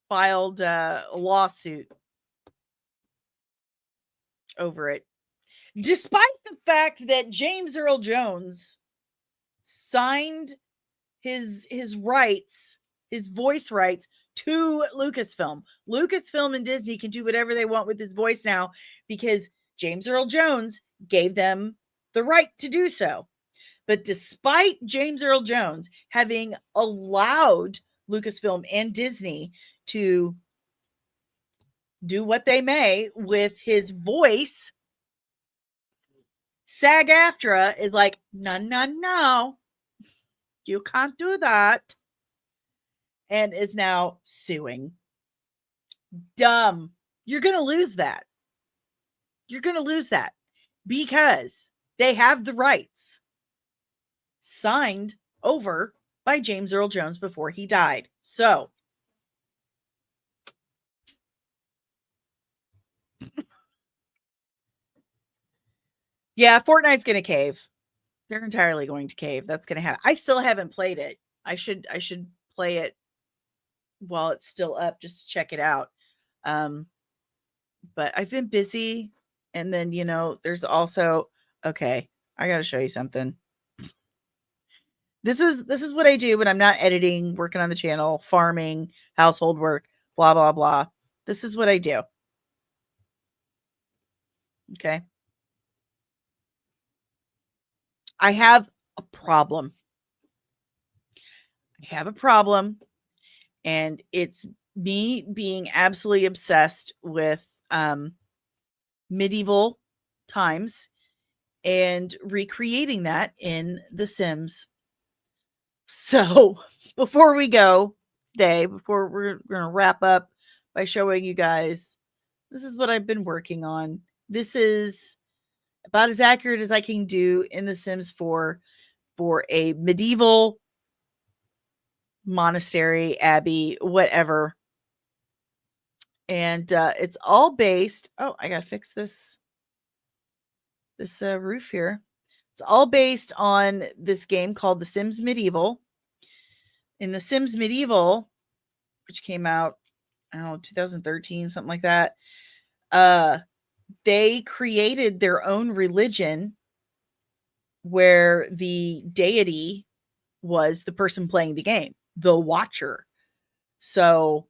[SPEAKER 1] filed a lawsuit over it. Despite the fact that James Earl Jones signed his rights, his voice rights to Lucasfilm. Lucasfilm and Disney can do whatever they want with his voice now because James Earl Jones gave them the right to do so. But despite James Earl Jones having allowed Lucasfilm and Disney to do what they may with his voice, SAG-AFTRA is like, no, you can't do that, and is now suing. Dumb. You're going to lose that. You're going to lose that because they have the rights signed over by James Earl Jones before he died. So, yeah, Fortnite's going to cave. They're entirely going to cave. That's going to happen. I still haven't played it. I should play it while it's still up just to check it out. But I've been busy, and then there's also okay, I got to show you something. This is what I do when I'm not editing, working on the channel, farming, household work, blah blah blah. This is what I do. Okay. I have a problem. I have a problem, and it's me being absolutely obsessed with medieval times and recreating that in The Sims. So before we go today, before we're going to wrap up by showing you guys, this is what I've been working on. This is about as accurate as I can do in The Sims 4 for a medieval monastery, abbey, whatever. And it's all based. Oh, I gotta fix this roof here. It's all based on this game called The Sims Medieval. In The Sims Medieval, which came out, I don't know, 2013, something like that. They created their own religion where the deity was the person playing the game, the watcher. So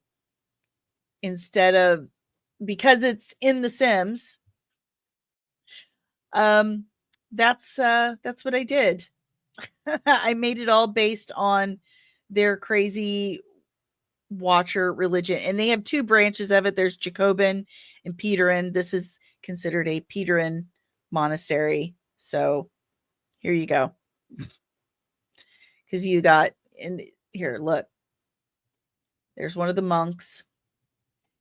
[SPEAKER 1] instead of, because it's in The Sims, that's what I did. I made it all based on their crazy watcher religion, and they have two branches of it. There's Jacobin and Peterin. This is considered a Peterin monastery. So here you go. Because you got in here, look. There's one of the monks.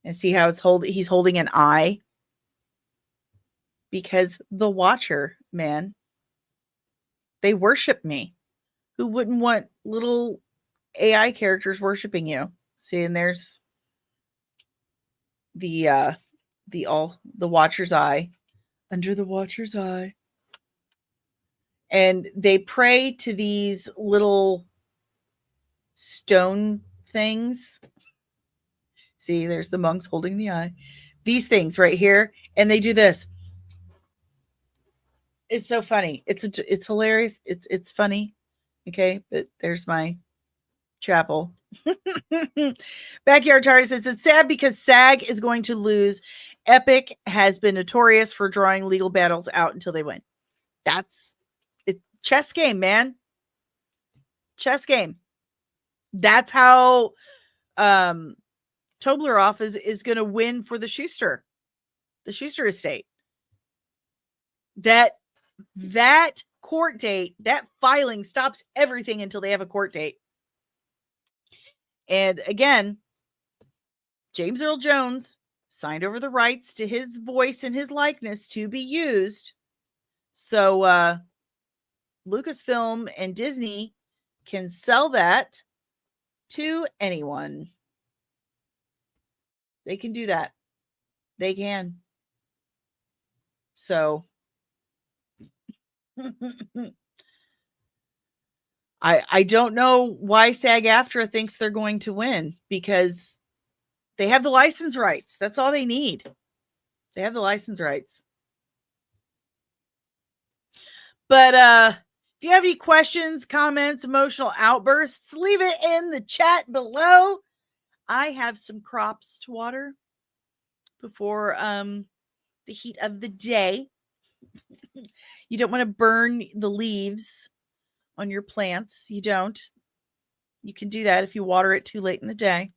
[SPEAKER 1] And see how he's holding an eye? Because the watcher, man, they worship me. Who wouldn't want little AI characters worshiping you? See, and there's the watcher's eye. Under the watcher's eye. And they pray to these little stone things. See, there's the monks holding the eye. These things right here. And they do this. It's so funny. It's hilarious. It's funny. Okay, but there's my chapel. Backyard Tart says it's sad because SAG is going to lose. Epic has been notorious for drawing legal battles out until they win. That's it. Chess game, man. Chess game. That's how Toblerov is going to win for the Schuster estate. That court date, that filing stops everything until they have a court date. And again, James Earl Jones signed over the rights to his voice and his likeness to be used. So Lucasfilm and Disney can sell that to anyone. They can do that. They can. So I don't know why SAG-AFTRA thinks they're going to win, because they have the license rights. That's all they need. They have the license rights. But if you have any questions, comments, emotional outbursts, leave it in the chat below. I have some crops to water before the heat of the day. You don't want to burn the leaves on your plants. You don't. You can do that if you water it too late in the day.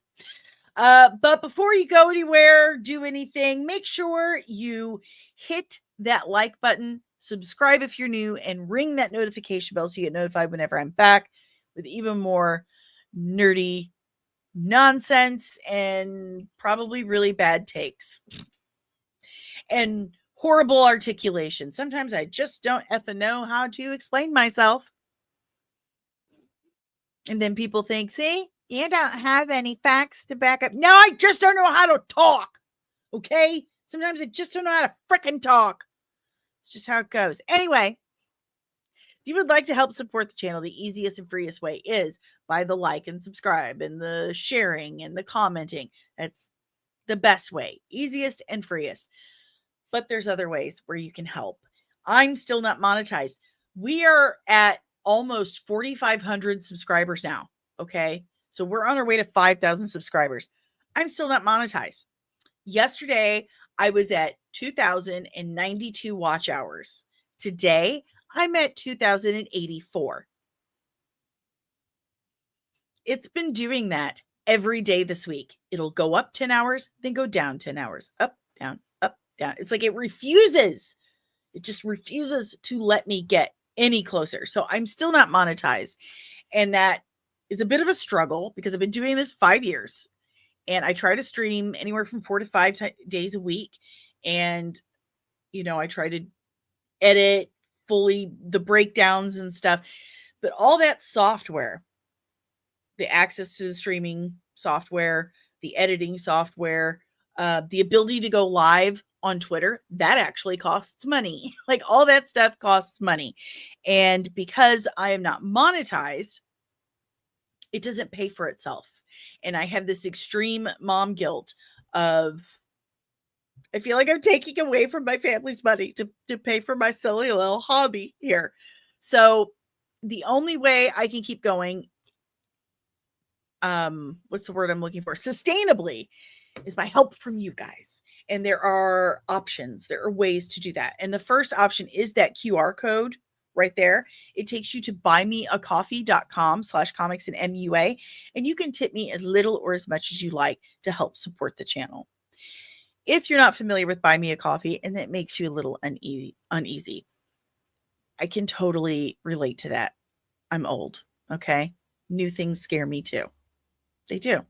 [SPEAKER 1] But before you go anywhere, do anything, make sure you hit that like button, subscribe if you're new, and ring that notification bell so you get notified whenever I'm back with even more nerdy nonsense and probably really bad takes and horrible articulation. Sometimes I just don't effing know how to explain myself. And then people think, see, you don't have any facts to back up. No, I just don't know how to talk. Okay? Sometimes I just don't know how to frickin' talk. It's just how it goes. Anyway, if you would like to help support the channel, the easiest and freest way is by the like and subscribe and the sharing and the commenting. That's the best way. Easiest and freest. But there's other ways where you can help. I'm still not monetized. We are at almost 4,500 subscribers now. Okay. So we're on our way to 5,000 subscribers. I'm still not monetized. Yesterday, I was at 2,092 watch hours. Today, I'm at 2,084. It's been doing that every day this week. It'll go up 10 hours, then go down 10 hours. Up, down, up, down. It's like it refuses. It just refuses to let me get any closer. So I'm still not monetized. And that is a bit of a struggle because I've been doing this 5 years. And I try to stream anywhere from 4 to 5 days a week. And, I try to edit fully the breakdowns and stuff. But all that software, the access to the streaming software, the editing software, the ability to go live on Twitter, that actually costs money. Like all that stuff costs money. And because I am not monetized, it doesn't pay for itself. And I have this extreme mom guilt of, I feel like I'm taking away from my family's money to pay for my silly little hobby here. So the only way I can keep going, what's the word I'm looking for? Sustainably, is by help from you guys. And there are options, there are ways to do that. And the first option is that QR code right there. It takes you to buymeacoffee.com/comics and MUA. And you can tip me as little or as much as you like to help support the channel. If you're not familiar with Buy Me a Coffee and that makes you a little uneasy, I can totally relate to that. I'm old, okay? New things scare me too. They do.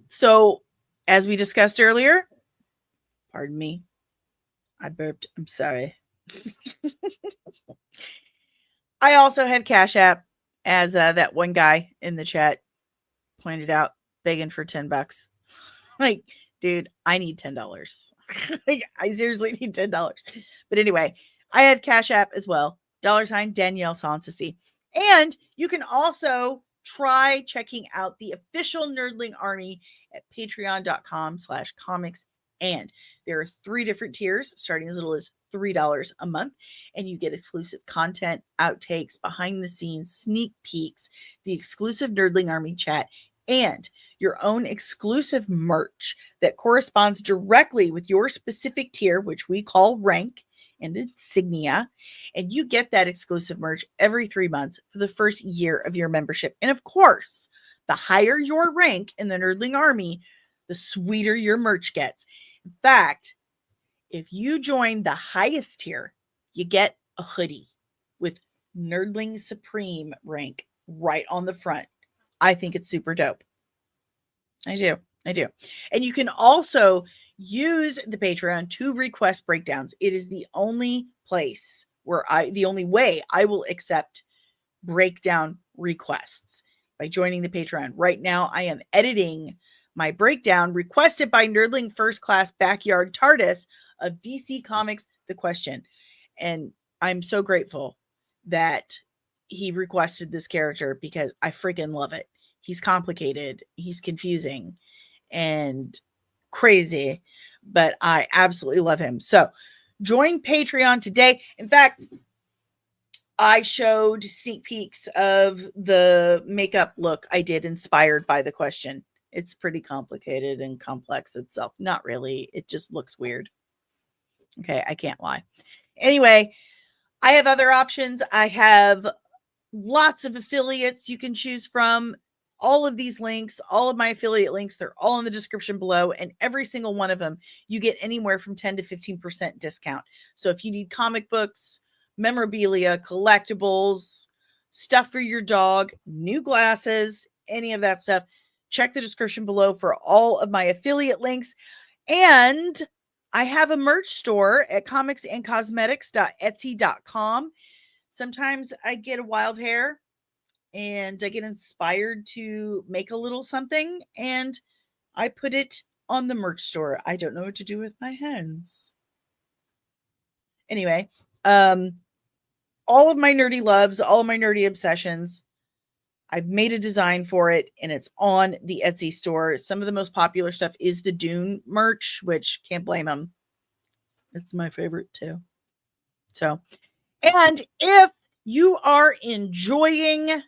[SPEAKER 1] So as we discussed earlier, pardon me, I burped. I'm sorry. I also have Cash App, as that one guy in the chat pointed out, begging for $10. Like, dude, I need $10. Like, I seriously need $10. But anyway, I have Cash App as well. $ DanielleSoncasie. And you can also try checking out the official Nerdling Army at patreon.com/comics. And there are 3 different tiers, starting as little as $3 a month. And you get exclusive content, outtakes, behind the scenes, sneak peeks, the exclusive Nerdling Army chat, and your own exclusive merch that corresponds directly with your specific tier, which we call rank and insignia. And you get that exclusive merch every 3 months for the first year of your membership. And of course, the higher your rank in the Nerdling Army, the sweeter your merch gets. In fact, if you join the highest tier, you get a hoodie with Nerdling Supreme rank right on the front. I think it's super dope. I do. And you can also use the Patreon to request breakdowns. It is the only place where the only way I will accept breakdown requests, by joining the Patreon. Right now, I am editing my breakdown requested by Nerdling First Class Backyard TARDIS of DC Comics The Question. And I'm so grateful that he requested this character because I freaking love it. He's complicated, he's confusing, and crazy, but I absolutely love him. So join Patreon today. In fact, I showed sneak peeks of the makeup look I did inspired by the question. It's pretty complicated and complex itself. Not really. It just looks weird. Okay, I can't lie. Anyway, I have other options. I have lots of affiliates you can choose from. All of these links, all of my affiliate links, they're all in the description below. And every single one of them, you get anywhere from 10 to 15% discount. So if you need comic books, memorabilia, collectibles, stuff for your dog, new glasses, any of that stuff, check the description below for all of my affiliate links. And I have a merch store at comicsandcosmetics.etsy.com. Sometimes I get a wild hair and I get inspired to make a little something, and I put it on the merch store. I don't know what to do with my hands. Anyway, all of my nerdy loves, all of my nerdy obsessions, I've made a design for it, and it's on the Etsy store. Some of the most popular stuff is the Dune merch, which can't blame them. It's my favorite too. So, and if you are enjoying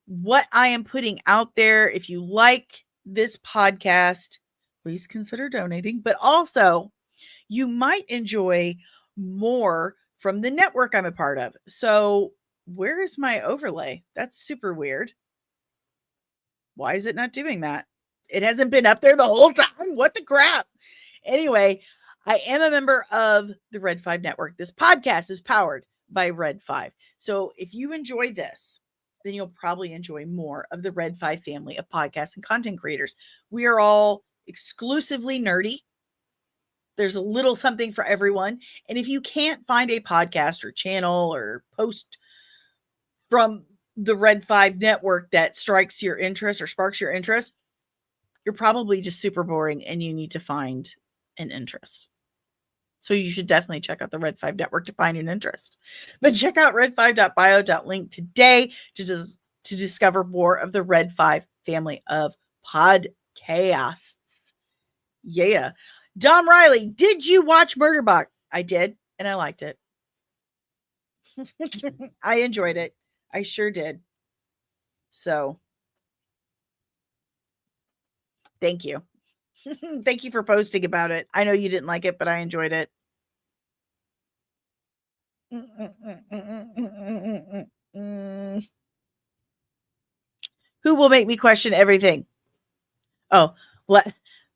[SPEAKER 1] what I am putting out there, if you like this podcast, please consider donating. But also, you might enjoy more from the network I'm a part of. So where is my overlay? That's super weird. Why is it not doing that? It hasn't been up there the whole time. What the crap? Anyway, I am a member of the Red 5 Network. This podcast is powered by Red 5. So if you enjoy this, then you'll probably enjoy more of the Red 5 family of podcasts and content creators. We are all exclusively nerdy. There's a little something for everyone. And if you can't find a podcast or channel or post from the Red 5 network that strikes your interest or sparks your interest, you're probably just super boring and you need to find an interest. So you should definitely check out the Red 5 network to find an interest. But check out red5.bio.link today to discover more of the Red 5 family of podcasts. Yeah. Dom Riley, did you watch Murderbach? I did, and I liked it. I enjoyed it. I sure did. So, thank you. Thank you for posting about it. I know you didn't like it, but I enjoyed it. Who will make me question everything? Oh,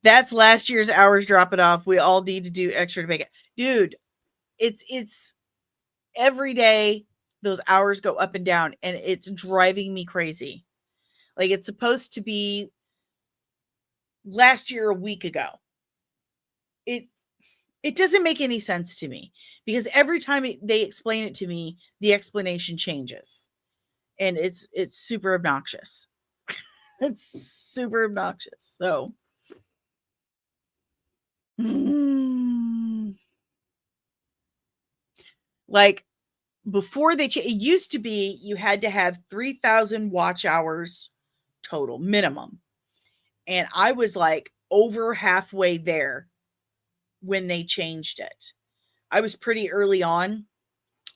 [SPEAKER 1] that's last year's hours dropping off. We all need to do extra to make it. Dude, it's every day those hours go up and down and it's driving me crazy. Like it's supposed to be last year a week ago. It doesn't make any sense to me because every time they explain it to me, the explanation changes. And it's super obnoxious. It's super obnoxious. So like before it used to be you had to have 3,000 watch hours total minimum. And I was like over halfway there when they changed it. I was pretty early on.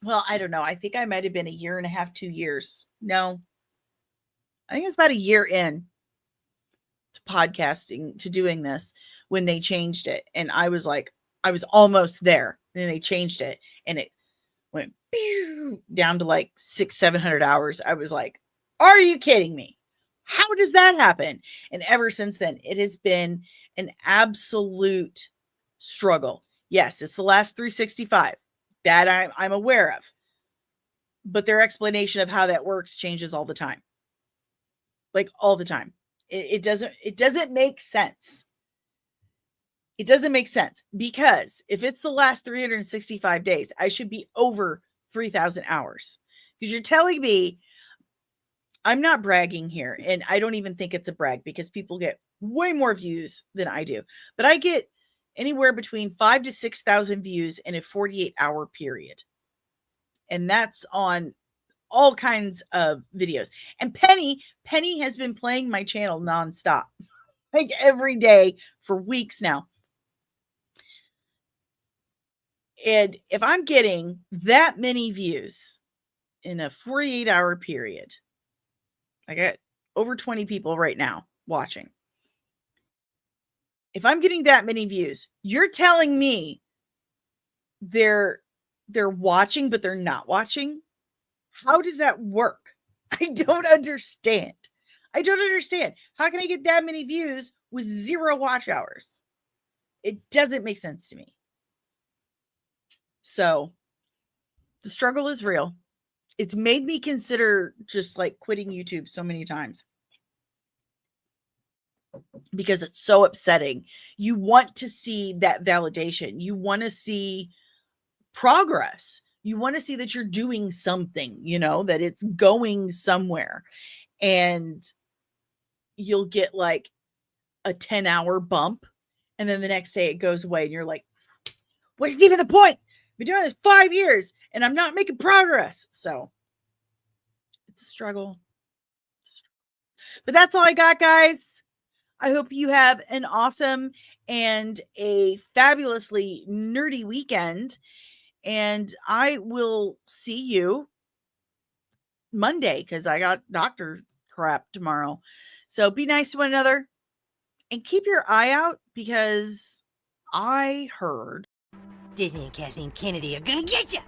[SPEAKER 1] Well, I don't know. I think I might have been a year and a half, 2 years. No, I think it's about a year in to podcasting, to doing this when they changed it. And I was like, I was almost there. And then they changed it and it went down to like 600-700 hours. I was like, are you kidding me? How does that happen? And ever since then, it has been an absolute struggle. Yes, it's the last 365 that I'm aware of. But their explanation of how that works changes all the time. Like all the time. It doesn't make sense. It doesn't make sense because if it's the last 365 days, I should be over 3,000 hours. Because you're telling me, I'm not bragging here, and I don't even think it's a brag because people get way more views than I do. But I get anywhere between 5,000 to 6,000 views in a 48-hour period. And that's on all kinds of videos. And Penny has been playing my channel nonstop, like every day for weeks now. And if I'm getting that many views in a 48-hour period, I got over 20 people right now watching. If I'm getting that many views, you're telling me they're watching, but they're not watching? How does that work? I don't understand. I don't understand. How can I get that many views with 0 watch hours? It doesn't make sense to me. So the struggle is real. It's made me consider just like quitting YouTube so many times because it's so upsetting. You want to see that validation. You want to see progress. You want to see that you're doing something, that it's going somewhere. And you'll get like a 10-hour bump. And then the next day it goes away. And you're like, what's even the point? I've been doing this 5 years and I'm not making progress. So it's a struggle. But that's all I got, guys. I hope you have an awesome and a fabulously nerdy weekend. And I will see you Monday because I got doctor crap tomorrow. So be nice to one another and keep your eye out because I heard
[SPEAKER 2] Disney and Kathleen Kennedy are gonna get you!